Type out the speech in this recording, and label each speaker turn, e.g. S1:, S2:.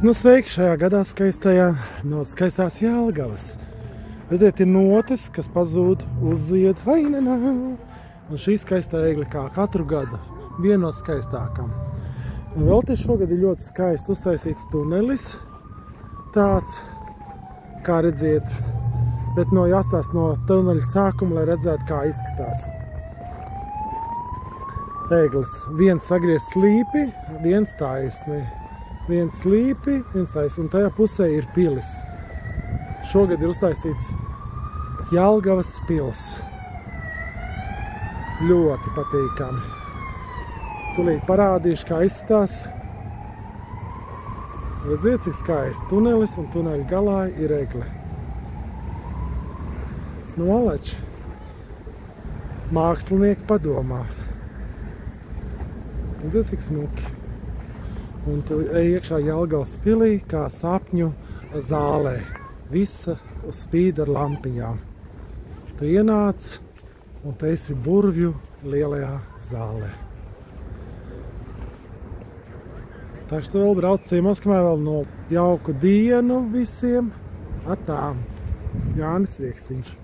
S1: Nu, sveiki šajā gadā skaistajā no skaistās Jelgavas. Redziet, ir notis, kas pazūd, uzzied. Ainenā. Un šī skaistā egļa kā katru gadu viena no skaistākām. Un vēl te šogad ir ļoti skaisti uztaisīts tunelis. Tāds, kā redziet, bet no jāstās no tuneļa sākuma, lai redzētu, kā izskatās. Eglis. Viens sagriez slīpi, viens taisni. Viens slīpi, viens taisni, un tajā pusē ir pilis. Šogad ir uztaisīts Jelgavas pils. Ļoti patīkami. Tūlīt parādīšu, kā izskatās. Redziet, cik skaisti tunelis, un tuneļa galā ir egle. Nolač. Mākslinieki padomā. Redziet, cik smuki. Un tu ej iekšā Jelgavas pilī kā sapņu zālē. Visa spīd ar lampiņām. Tu ienāc un te esi burvju lielajā zālē. Tā ka tu vēl brauc ciemos, kamēr vēl no jauku dienu visiem. Atām. Jānis Rieksniņš.